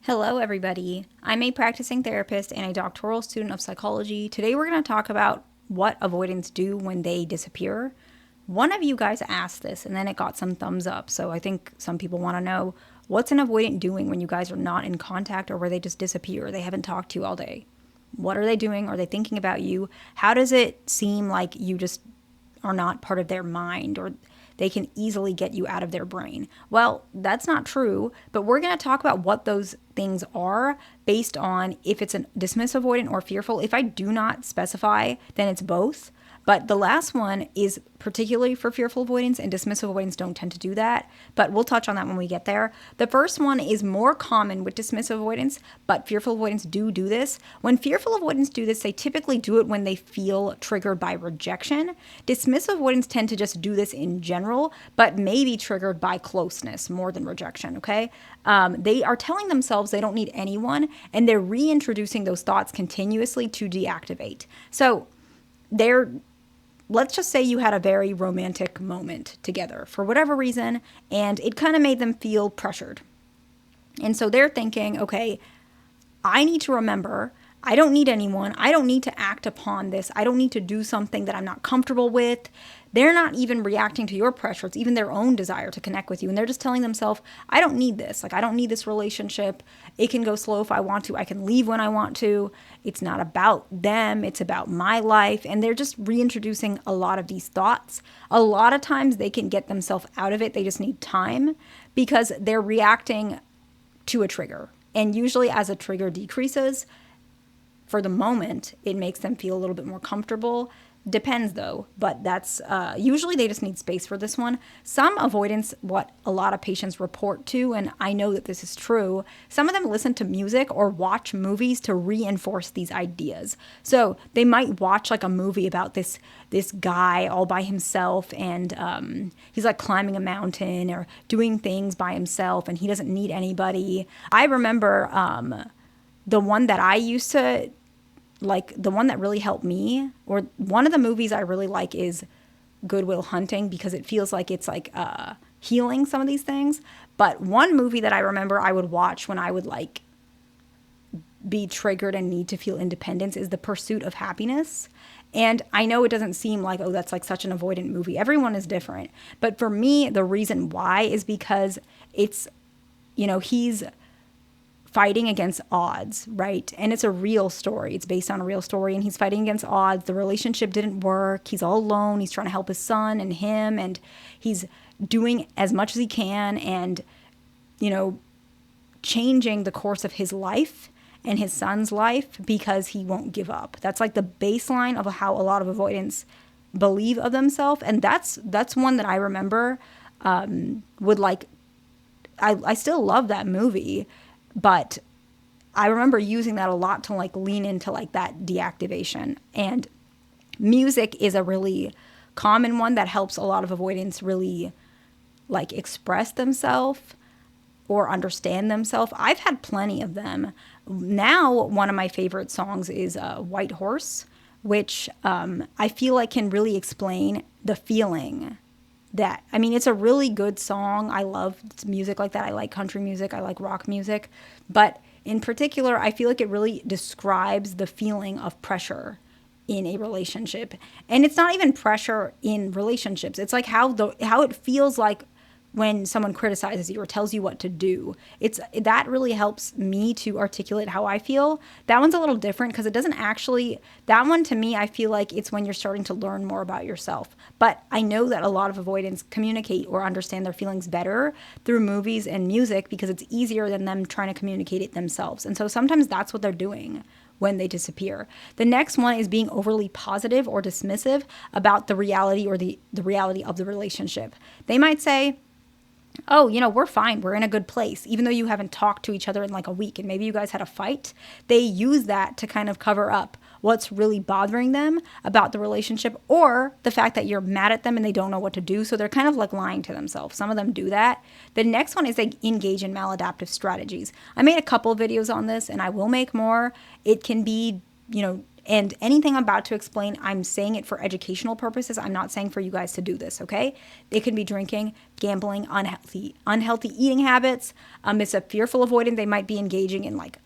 Hello, everybody. I'm a practicing therapist and a doctoral student of psychology. Today, we're going to talk about what avoidants do when they disappear. One of you guys asked this, and then it got some thumbs up. So I think some people want to know, what's an avoidant doing when you guys are not in contact or where they just disappear? They haven't talked to you all day. What are they doing? Are they thinking about you? How does it seem like you just are not part of their mind, or they can easily get you out of their brain? Well, that's not true, but we're going to talk about what those things are based on if it's a dismissive avoidant or fearful. If I do not specify, then it's both. But the last one is particularly for fearful avoidance, and dismissive avoidance don't tend to do that. But we'll touch on that when we get there. The first one is more common with dismissive avoidance, but fearful avoidance do this. When fearful avoidance do this, they typically do it when they feel triggered by rejection. Dismissive avoidance tend to just do this in general, but may be triggered by closeness more than rejection, okay? They are telling themselves they don't need anyone, and they're reintroducing those thoughts continuously to deactivate. So let's just say you had a very romantic moment together for whatever reason, and it kind of made them feel pressured. And so they're thinking, okay, I need to remember, I don't need anyone. I don't need to act upon this. I don't need to do something that I'm not comfortable with. They're not even reacting to your pressure. It's even their own desire to connect with you. And they're just telling themselves, I don't need this. Like, I don't need this relationship. It can go slow if I want to. I can leave when I want to. It's not about them. It's about my life. And they're just reintroducing a lot of these thoughts. A lot of times they can get themselves out of it. They just need time because they're reacting to a trigger. And usually as a trigger decreases, for the moment, it makes them feel a little bit more comfortable. Depends though, but that's usually they just need space for this one. Some avoidants, what a lot of patients report to, and I know that this is true, some of them listen to music or watch movies to reinforce these ideas. So they might watch like a movie about this guy all by himself, and he's like climbing a mountain or doing things by himself, and he doesn't need anybody. I remember the one that I used to like, the one that really helped me, or one of the movies I really like, is Good Will Hunting, because it feels like it's like healing some of these things. But one movie that I remember I would watch when I would like be triggered and need to feel independence is The Pursuit of Happiness. And I know it doesn't seem like, oh, that's like such an avoidant movie. Everyone is different. But for me, the reason why is because it's, he's fighting against odds, right? And it's a real story. It's based on a real story, and he's fighting against odds. The relationship didn't work. He's all alone. He's trying to help his son and him, and he's doing as much as he can and, changing the course of his life and his son's life because he won't give up. That's like the baseline of how a lot of avoidants believe of themselves. And that's one that I remember would like, I still love that movie, but I remember using that a lot to like lean into like that deactivation. And music is a really common one that helps a lot of avoidants really like express themselves or understand themselves. I've had plenty of them. Now, one of my favorite songs is White Horse, which I feel like can really explain the feeling that, I mean, it's a really good song. I love music like that. I like country music. I like rock music. But in particular, I feel like it really describes the feeling of pressure in a relationship. And it's not even pressure in relationships. It's like how it feels like when someone criticizes you or tells you what to do. That really helps me to articulate how I feel. That one's a little different because it doesn't actually, that one to me, I feel like it's when you're starting to learn more about yourself. But I know that a lot of avoidants communicate or understand their feelings better through movies and music because it's easier than them trying to communicate it themselves. And so sometimes that's what they're doing when they disappear. The next one is being overly positive or dismissive about the reality or the reality of the relationship. They might say, oh, we're fine. We're in a good place. Even though you haven't talked to each other in like a week and maybe you guys had a fight, they use that to kind of cover up what's really bothering them about the relationship or the fact that you're mad at them and they don't know what to do. So they're kind of like lying to themselves. Some of them do that. The next one is they engage in maladaptive strategies. I made a couple of videos on this and I will make more. It can be, And anything I'm about to explain, I'm saying it for educational purposes. I'm not saying for you guys to do this, okay? It can be drinking, gambling, unhealthy eating habits. It's a fearful avoidant. They might be engaging in like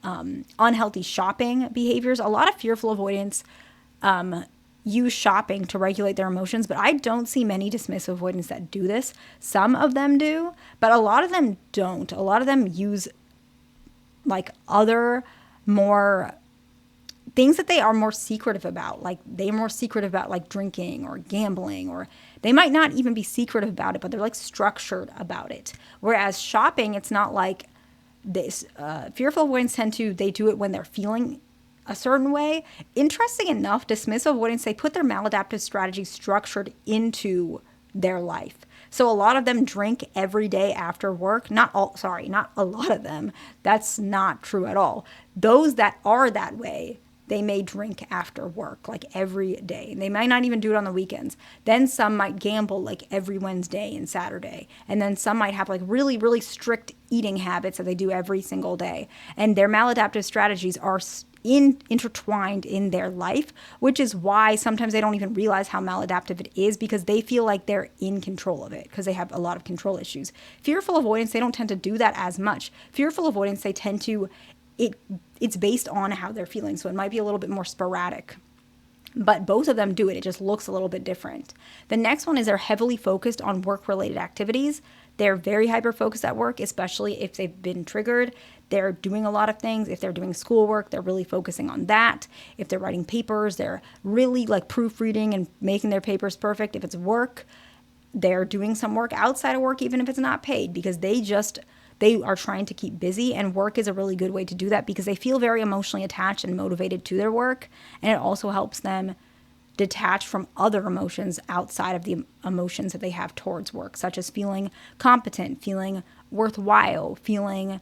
unhealthy shopping behaviors. A lot of fearful avoidants use shopping to regulate their emotions, but I don't see many dismissive avoidants that do this. Some of them do, but a lot of them don't. A lot of them use like other more things that they are more secretive about. Like they're more secretive about like drinking or gambling, or they might not even be secretive about it, but they're like structured about it. Whereas shopping, it's not like this. Fearful avoidants they do it when they're feeling a certain way. Interesting enough, dismissive avoidants, they put their maladaptive strategy structured into their life. So a lot of them drink every day after work. Not a lot of them. That's not true at all. Those that are that way, they may drink after work, like every day. They might not even do it on the weekends. Then some might gamble like every Wednesday and Saturday. And then some might have like really, really strict eating habits that they do every single day. And their maladaptive strategies are intertwined in their life, which is why sometimes they don't even realize how maladaptive it is, because they feel like they're in control of it because they have a lot of control issues. Fearful avoidance, they don't tend to do that as much. Fearful avoidance, they tend to, it's based on how they're feeling, so it might be a little bit more sporadic. But both of them do it. It just looks a little bit different. The next one is they're heavily focused on work-related activities. They're very hyper-focused at work, especially if they've been triggered. They're doing a lot of things. If they're doing schoolwork, they're really focusing on that. If they're writing papers, they're really like proofreading and making their papers perfect. If it's work, they're doing some work outside of work, even if it's not paid, because they are trying to keep busy, and work is a really good way to do that because they feel very emotionally attached and motivated to their work. And it also helps them detach from other emotions outside of the emotions that they have towards work, such as feeling competent, feeling worthwhile, feeling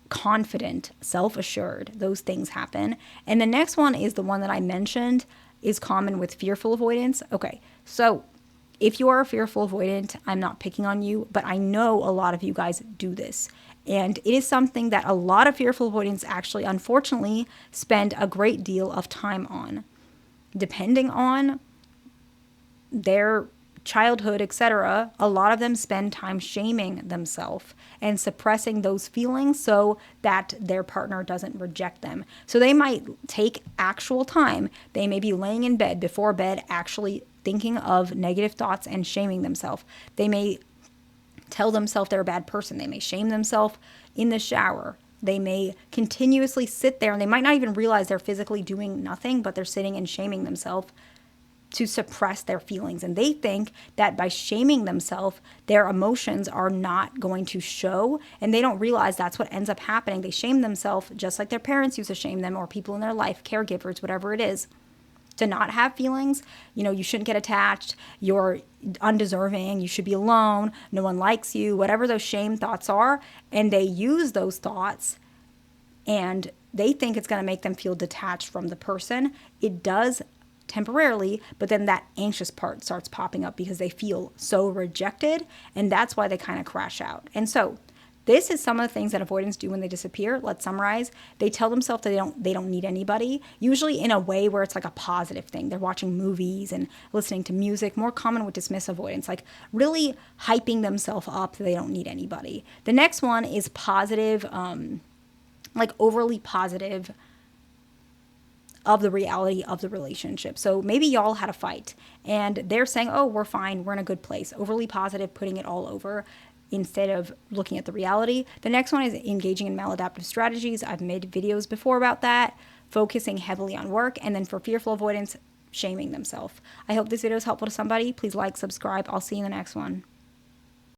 confident, self-assured. Those things happen. And the next one is the one that I mentioned is common with fearful avoidance. Okay, so if you are a fearful avoidant, I'm not picking on you, but I know a lot of you guys do this. And it is something that a lot of fearful avoidants actually, unfortunately, spend a great deal of time on. Depending on their childhood, etc., a lot of them spend time shaming themselves and suppressing those feelings so that their partner doesn't reject them. So they might take actual time. They may be laying in bed, before bed, actually thinking of negative thoughts and shaming themselves. They may tell themselves they're a bad person. They may shame themselves in the shower. They may continuously sit there, and they might not even realize they're physically doing nothing, but they're sitting and shaming themselves to suppress their feelings. And they think that by shaming themselves, their emotions are not going to show, and they don't realize that's what ends up happening. They shame themselves just like their parents used to shame them, or people in their life, caregivers, whatever it is, to not have feelings. You shouldn't get attached. You're undeserving. You should be alone. No one likes you, whatever those shame thoughts are. And they use those thoughts, and they think it's going to make them feel detached from the person. It does temporarily, but then that anxious part starts popping up because they feel so rejected, and that's why they kind of crash out. And so this is some of the things that avoidants do when they disappear. Let's summarize. They tell themselves that they don't need anybody, usually in a way where it's like a positive thing. They're watching movies and listening to music, more common with dismissive avoidance, like really hyping themselves up that they don't need anybody. The next one is positive, like overly positive of the reality of the relationship. So maybe y'all had a fight and they're saying, oh, we're fine, we're in a good place. Overly positive, putting it all over instead of looking at the reality. The next one is engaging in maladaptive strategies. I've made videos before about that, focusing heavily on work. And then for fearful avoidance, shaming themselves. I hope this video is helpful to somebody. Please like, subscribe. I'll see you in the next one.